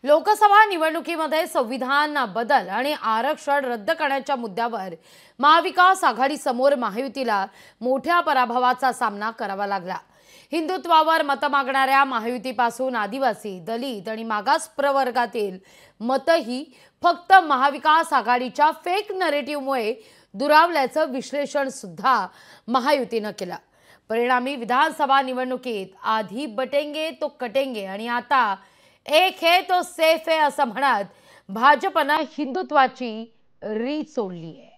लोकसभा निवडणुकीमध्ये संविधान बदल आणि आरक्षण रद्द करण्याच्या मुद्द्यावर महाविकास आघाडी समोर महायुतीला मोठ्या पराभवाचा सामना करावा लागला। हिंदुत्वावर मत मागणाऱ्या महायुतीपासून आदिवासी, दलित आणि मागास प्रवर्गातील मतही फक्त महाविकास आघाडीच्या फेक नरेटिव्हमुळे दुरावल्याचं विश्लेषण सुद्धा महायुतीनं केलं। परिणामी विधानसभा निवडणुकीत आधी बटेंगे तो कटेंगे आणि आता एक है तो सेफ है असं म्हणत भाजपनं हिंदुत्वाची रीत सोडली आहे।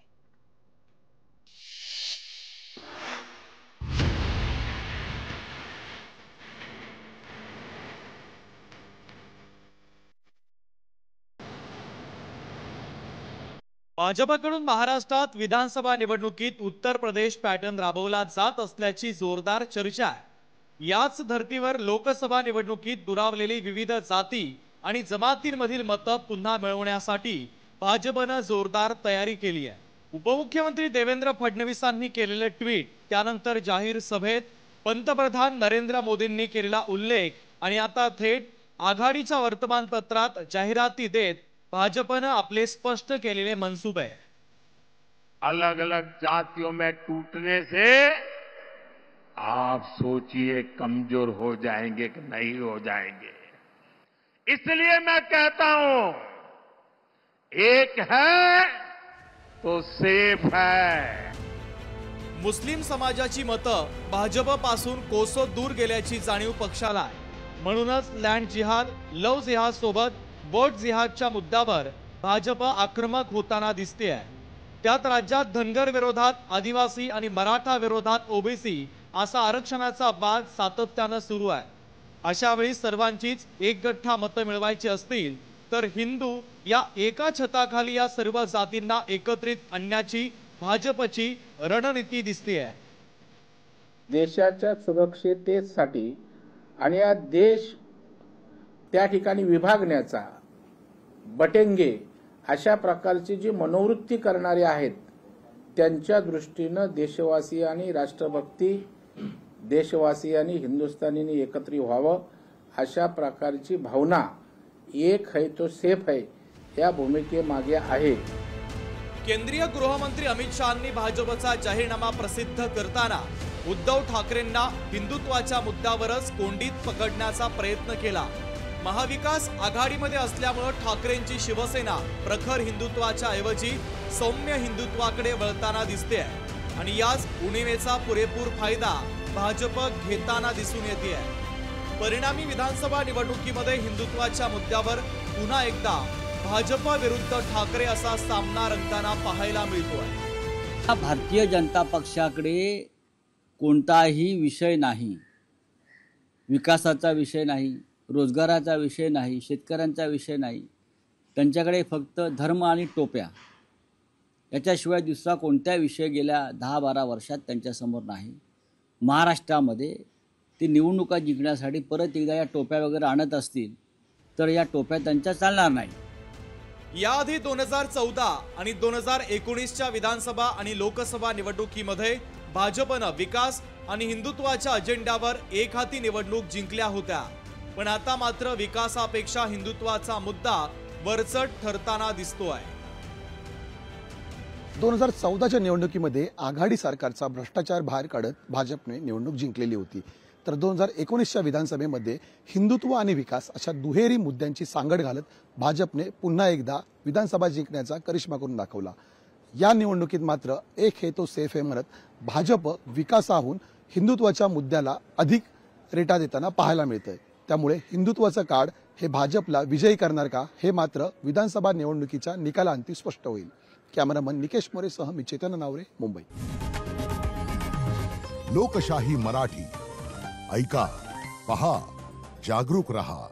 भाजपकडून महाराष्ट्रात विधानसभा निवडणुकीत उत्तर प्रदेश पॅटर्न राबवला जात असल्याची जोरदार चर्चा आहे। याच धर्तीवर लोकसभा निवडणुकीत दुरावलेली विविध जाती आणि जमातींमधील मतं पुन्हा मिळवण्यासाठी भाजपनं जोरदार तयारी केली आहे। उपमुख्यमंत्री देवेंद्र फडणवीसांनी केलेले ट्विट, त्यानंतर जाहीर सभेत पंतप्रधान नरेंद्र मोदींनी केलेला उल्लेख आणि आता थेट आघाडीच्या वर्तमानपत्रात जाहिराती देत भाजपनं आपले स्पष्ट केलेले मंसूबे। अलग अलग जातियों में टूटने से आप सोचिए कमजोर हो जाएंगे कि नहीं हो जाएंगे। इसलिए मैं कहता हूं, एक है तो सेफ है। मुस्लिम समाजाची मतं भाजपपासून कोसो दूर गेल्याची जाणीव पक्षाला आहे। म्हणूनच लँड जिहाद, लव्ह जिहाद सोबत वोट जिहादच्या मुद्द्यावर भाजप आक्रमक होताना दिसते आहे। त्यात राज्यात धनगर विरोधात, आदिवासी आणि मराठा विरोधात ओबीसी असा आरक्षणाचा वाद सातत्यानं सुरू आहे। अशा वेळी सर्वांचीच एकगठ्ठा मतं मिळवायची असतील तर हिंदू या एका छताखाली या सर्व जातींना एकत्रित आणण्याची भाजपची रणनीती दिसते आहे। देशाच्या सुरक्षिततेसाठी आणि या देश त्या ठिकाणी विभागण्याचा बटेंगे अशा प्रकारची जी मनोवृत्ती करणारे आहेत त्यांच्या दृष्टीनं देशवासी आणि राष्ट्रभक्ती, देशवासी आणि हिंदुस्थानींनी एकत्रित व्हावं अशा प्रकारची भावना एक है तो सेफ है या भूमिकेमागे आहे। केंद्रीय गृहमंत्री अमित शहांनी भाजपचा जाहीरनामा प्रसिद्ध करताना उद्धव ठाकरेंना हिंदुत्वाच्या मुद्द्यावरच कोंडीत पकडण्याचा प्रयत्न केला। महाविकास आघाडीमध्ये असल्यामुळे ठाकरेंची शिवसेना प्रखर हिंदुत्वाच्या ऐवजी सौम्य हिंदुत्वाकडे वळताना दिसते आहे आणि याच उणीवेचा पुरेपूर फायदा भाजप घेताना दिसून येते आहे। परिणामी विधानसभा निवडणुकीमध्ये हिंदुत्वाच्या मुद्द्यावर पुन्हा एकदा भाजप विरुद्ध ठाकरे असा सामना रंगताना पाहायला मिळतो आहे। भारतीय जनता पक्षाकडे कोणताही विषय नाही, विकासाचा विषय नाही, रोजगाराचा विषय नाही, शेतकऱ्यांचा विषय नाही। त्यांच्याकडे फक्त धर्म आणि टोप्या याच्याशिवाय दुसरा कोणता विषय गेल्या 10-12 वर्षात त्यांच्यासमोर नाही। महाराष्ट्रामध्ये ते निवडणुका जिंकण्यासाठी परत एकदा या टोप्या वगैरे आणत असतील तर या टोप्या त्यांच्या चालणार नाही। याआधी 2014 आणि 2019च्या विधानसभा आणि लोकसभा निवडणुकीमध्ये भाजपनं विकास आणि हिंदुत्वाच्या अजेंड्यावर एक हाती निवडणूक जिंकल्या होत्या, पण आता मात्र विकासापेक्षा हिंदुत्वाचा मुद्दा वरचढ ठरताना दिसतोय। 2014च्या निवडणुकीमध्ये आघाडी सरकारचा भ्रष्टाचार बाहेर काढत भाजपने निवडणूक जिंकलेली होती, तर 2019च्या विधानसभेमध्ये हिंदुत्व आणि विकास अशा दुहेरी मुद्द्यांची सांगड घालत भाजपने पुन्हा एकदा विधानसभा जिंकण्याचा करिश्मा करून दाखवला। या निवडणुकीत मात्र एक है तो सेफ है म्हणत भाजप विकासाहून हिंदुत्वाच्या मुद्द्याला अधिक रेटा देताना पाहायला मिळतंय। त्यामुळे हिंदुत्वाचं कार्ड हे भाजपला विजयी करणार का, हे मात्र विधानसभा निवडणुकीच्या निकालांती स्पष्ट होईल। कॅमेरामन निकेश मोरेसह मी चेतन नावरे, मुंबई। लोकशाही मराठी ऐका, पहा, जागरूक रहा।